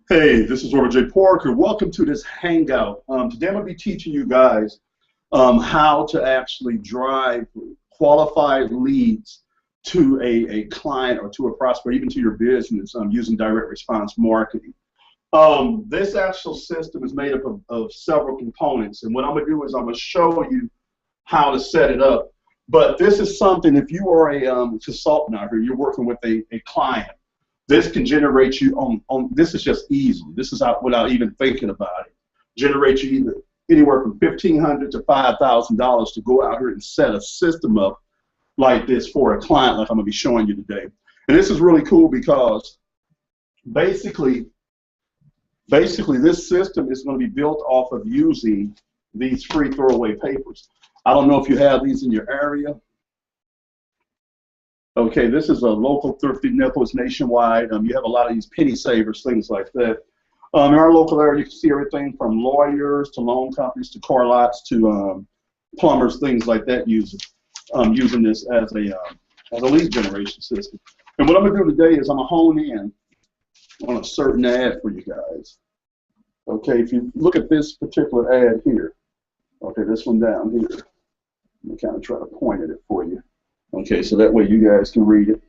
Hey, this is Robert J. Parker. Welcome to this Hangout. Today I'm going to be teaching you guys how to actually drive qualified leads to a client or to a prospect, even to your business using direct response marketing. This actual system is made up of several components, and what I'm going to do is I'm going to show you how to set it up. But this is something, if you are a consultant out here, you're working with a client, this can generate you this is just easy. This is out without even thinking about it. Generate you anywhere from $1,500 to $5,000 to go out here and set a system up like this for a client like I'm going to be showing you today. And this is really cool because basically this system is going to be built off of using these free throwaway papers. I don't know if you have these in your area. Okay, this is a local Thrifty Nichols nationwide. You have a lot of these penny savers, things like that. In our local area, you can see everything from lawyers to loan companies to car lots to plumbers, things like that, using this as a lead generation system. And what I'm going to do today is I'm going to hone in on a certain ad for you guys. Okay, if you look at this particular ad here, okay, this one down here, let me kind of try to point at it for you. Okay, so that way you guys can read it.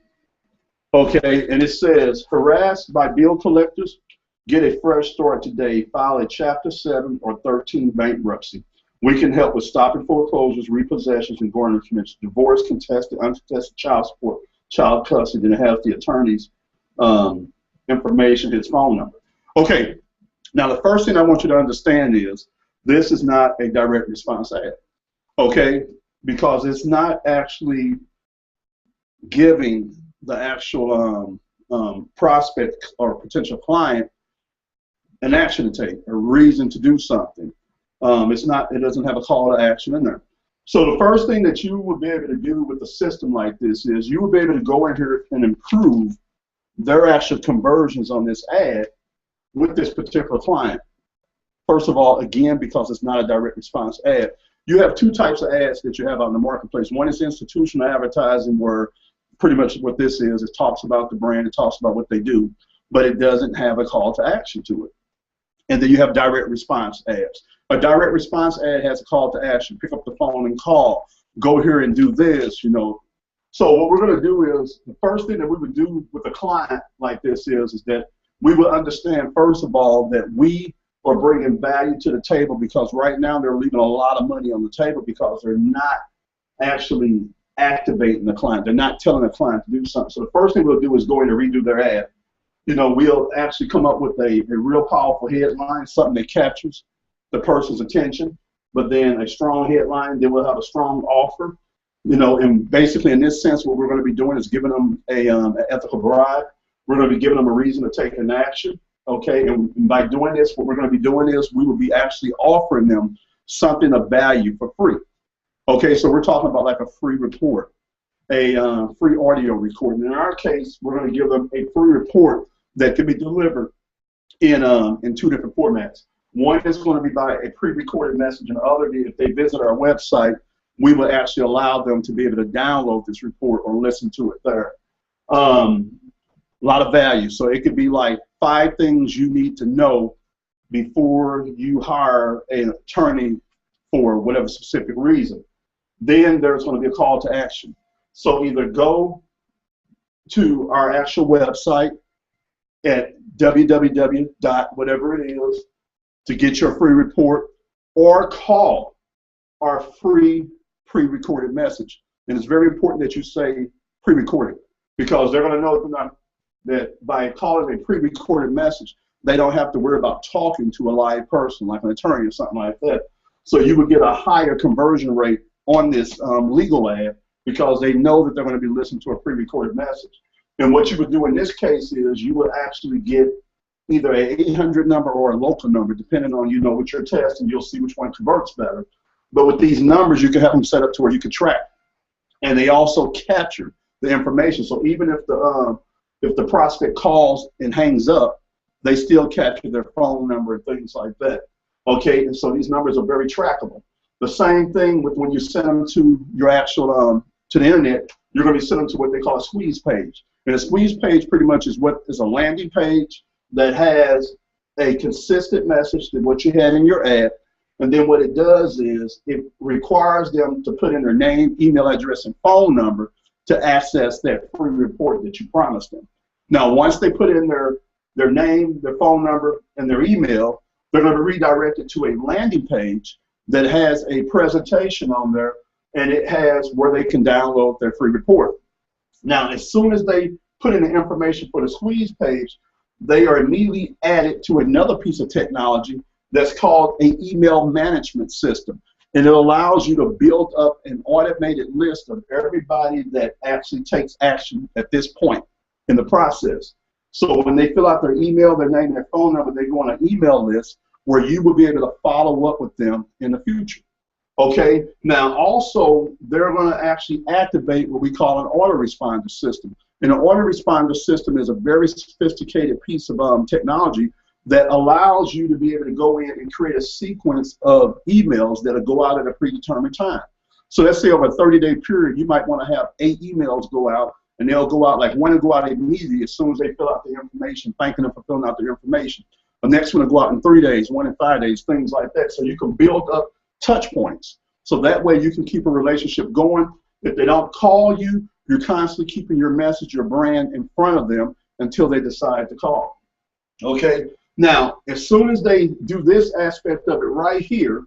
Okay, and it says, harassed by bill collectors, get a fresh start today. File a Chapter 7 or 13 bankruptcy. We can help with stopping foreclosures, repossessions, and garnishments, divorce, contested, uncontested child support, child custody, and it has the attorney's information, his phone number. Okay, now the first thing I want you to understand is this is not a direct response ad, okay, because it's not actually giving the actual prospect or potential client an action to take, a reason to do something. It doesn't have a call to action in there. So the first thing that you would be able to do with a system like this is you would be able to go in here and improve their actual conversions on this ad with this particular client. First of all, again, because it's not a direct response ad, you have two types of ads that you have out in the marketplace. One is institutional advertising, where pretty much what this is, it talks about the brand, it talks about what they do, but it doesn't have a call to action to it. And then you have direct response ads. A direct response ad has a call to action. Pick up the phone and call. Go here and do this, you know. So what we're going to do is, the first thing that we would do with a client like this is that we will understand, first of all, that we are bringing value to the table, because right now they're leaving a lot of money on the table because they're not actually activating the client. They're not telling the client to do something. So the first thing we'll do is go in and redo their ad. You know, we'll actually come up with a real powerful headline, something that captures the person's attention, but then a strong headline. Then we'll have a strong offer. You know, and basically in this sense, what we're going to be doing is giving them an ethical bribe. We're going to be giving them a reason to take an action. Okay, and by doing this, what we're going to be doing is we will be actually offering them something of value for free. Okay, so we're talking about like a free report, a free audio recording. In our case, we're going to give them a free report that can be delivered in two different formats. One is going to be by a pre-recorded message, and the other, if they visit our website, we will actually allow them to be able to download this report or listen to it there. A lot of value. So it could be like 5 things you need to know before you hire an attorney for whatever specific reason. Then there's going to be a call to action. So either go to our actual website at www.whatever it is to get your free report, or call our free pre-recorded message. And it's very important that you say pre-recorded, because they're going to know that by calling a pre-recorded message, they don't have to worry about talking to a live person like an attorney or something like that. So you would get a higher conversion rate on this legal ad, because they know that they're going to be listening to a pre-recorded message. And what you would do in this case is you would actually get either a 800 number or a local number, depending on, you know, what you're testing. You'll see which one converts better. But with these numbers, you can have them set up to where you can track, and they also capture the information. So even if the prospect calls and hangs up, they still capture their phone number and things like that. Okay, and so these numbers are very trackable. The same thing with when you send them to your actual to the internet, you're going to be sending them to what they call a squeeze page. And a squeeze page pretty much is what is a landing page that has a consistent message to what you had in your ad. And then what it does is it requires them to put in their name, email address, and phone number to access that free report that you promised them. Now, once they put in their name, their phone number, and their email, they're going to redirect it to a landing page that has a presentation on there, and it has where they can download their free report. Now, as soon as they put in the information for the squeeze page, they are immediately added to another piece of technology that's called an email management system. And it allows you to build up an automated list of everybody that actually takes action at this point in the process. So when they fill out their email, their name, their phone number, they go on an email list where you will be able to follow up with them in the future. Okay, now also they're going to actually activate what we call an autoresponder system. And an autoresponder system is a very sophisticated piece of technology that allows you to be able to go in and create a sequence of emails that'll go out at a predetermined time. So let's say over a 30-day period, you might want to have 8 emails go out, and they'll go out, like one will go out immediately as soon as they fill out the information, thanking them for filling out their information. The next one will go out in 3 days, one in 5 days, things like that. So you can build up touch points. So that way you can keep a relationship going. If they don't call you, you're constantly keeping your message, your brand in front of them until they decide to call. Okay? Now, as soon as they do this aspect of it right here,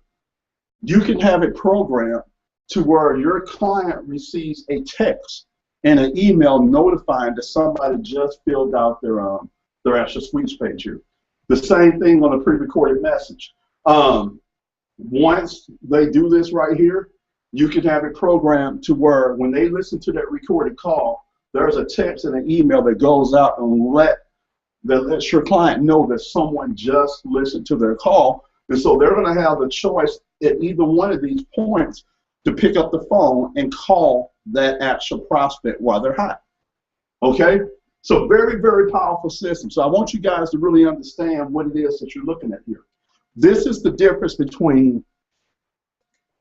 you can have it programmed to where your client receives a text and an email notifying that somebody just filled out their actual squeeze page here. The same thing on a pre-recorded message. Once they do this right here, you can have it programmed to where when they listen to that recorded call, there's a text and an email that goes out and lets your client know that someone just listened to their call. And so they're going to have the choice at either one of these points to pick up the phone and call that actual prospect while they're hot. Okay? So very, very powerful system. So I want you guys to really understand what it is that you're looking at here. This is the difference between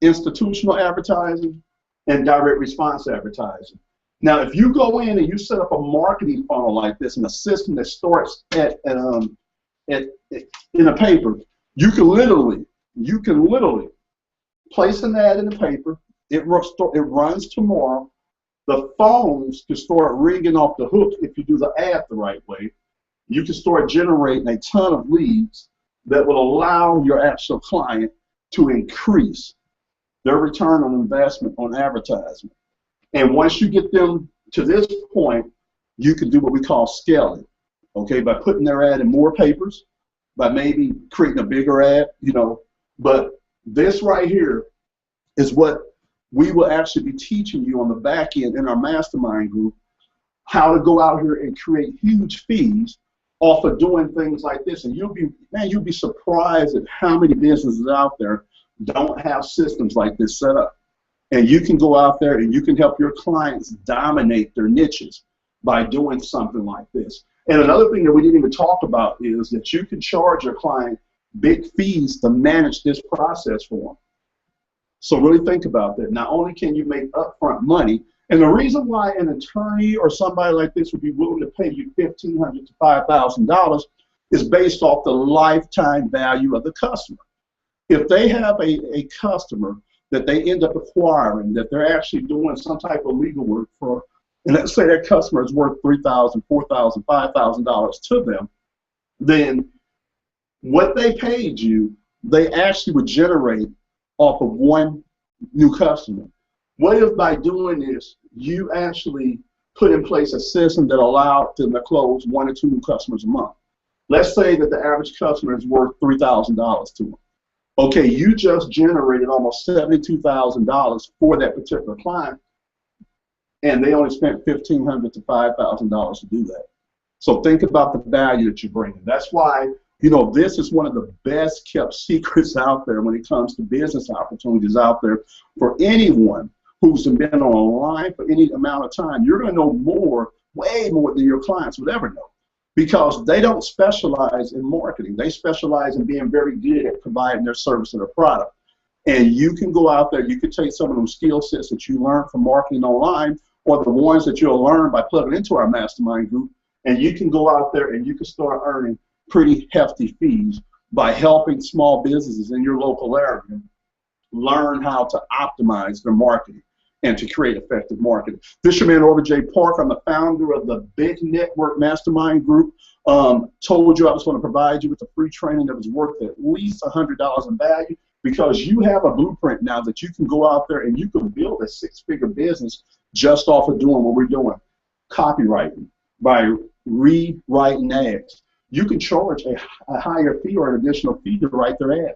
institutional advertising and direct response advertising. Now, if you go in and you set up a marketing funnel like this in a system that starts in a paper, you can literally place an ad in the paper. It runs tomorrow. The phones can start ringing off the hook if you do the ad the right way. You can start generating a ton of leads that will allow your actual client to increase their return on investment on advertisement. And once you get them to this point, you can do what we call scaling, okay, by putting their ad in more papers, by maybe creating a bigger ad, you know. But this right here is what we will actually be teaching you on the back end in our mastermind group, how to go out here and create huge fees off of doing things like this. And you'll be surprised at how many businesses out there don't have systems like this set up. And you can go out there and you can help your clients dominate their niches by doing something like this. And another thing that we didn't even talk about is that you can charge your client big fees to manage this process for them. So really think about that. Not only can you make upfront money, and the reason why an attorney or somebody like this would be willing to pay you $1,500 to $5,000 is based off the lifetime value of the customer. If they have a customer that they end up acquiring, that they're actually doing some type of legal work for, and let's say that customer is worth $3,000, $4,000, $5,000 to them, then what they paid you, they actually would generate off of one new customer. What if by doing this, you actually put in place a system that allowed them to close 1 or 2 new customers a month? Let's say that the average customer is worth $3,000 to them. Okay, you just generated almost $72,000 for that particular client, and they only spent $1,500 to $5,000 to do that. So think about the value that you're bringing. That's why, you know, this is one of the best kept secrets out there when it comes to business opportunities out there for anyone who's been online for any amount of time. You're going to know more, way more than your clients would ever know, because they don't specialize in marketing. They specialize in being very good at providing their service and their product. And you can go out there, you can take some of those skill sets that you learn from marketing online, or the ones that you'll learn by plugging into our mastermind group, and you can go out there and you can start earning pretty hefty fees by helping small businesses in your local area learn how to optimize their marketing and to create effective marketing. This is your man, Orbit J. Park. I'm the founder of the Big Network Mastermind Group. Told you I was going to provide you with a free training that was worth at least $100 in value, because you have a blueprint now that you can go out there and you can build a six-figure business just off of doing what we're doing. Copywriting, by rewriting ads. You can charge a higher fee or an additional fee to write their ad.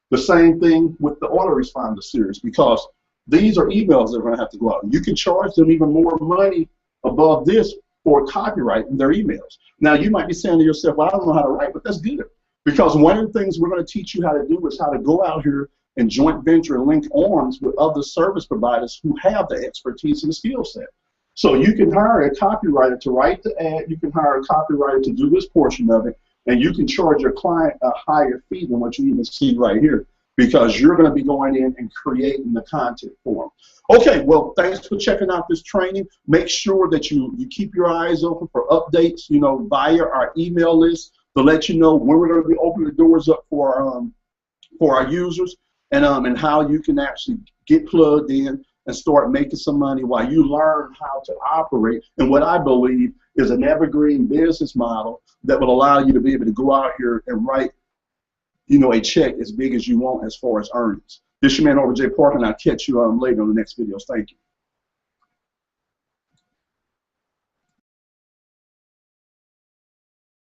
The same thing with the autoresponder series, because these are emails that are going to have to go out. You can charge them even more money above this for copywriting their emails. Now, you might be saying to yourself, well, I don't know how to write, but that's good. Because one of the things we're going to teach you how to do is how to go out here and joint venture and link arms with other service providers who have the expertise and the skill set. So you can hire a copywriter to write the ad, you can hire a copywriter to do this portion of it, and you can charge your client a higher fee than what you even see right here, because you're going to be going in and creating the content for them. Okay, well, thanks for checking out this training. Make sure that you keep your eyes open for updates, via our email list to let you know when we're going to be opening the doors up for our users, and how you can actually get plugged in and start making some money while you learn how to operate in what I believe is an evergreen business model that will allow you to be able to go out here and write a check as big as you want as far as earnings. This is your man, Orbit J. Park, and I'll catch you later on the next videos. Thank you.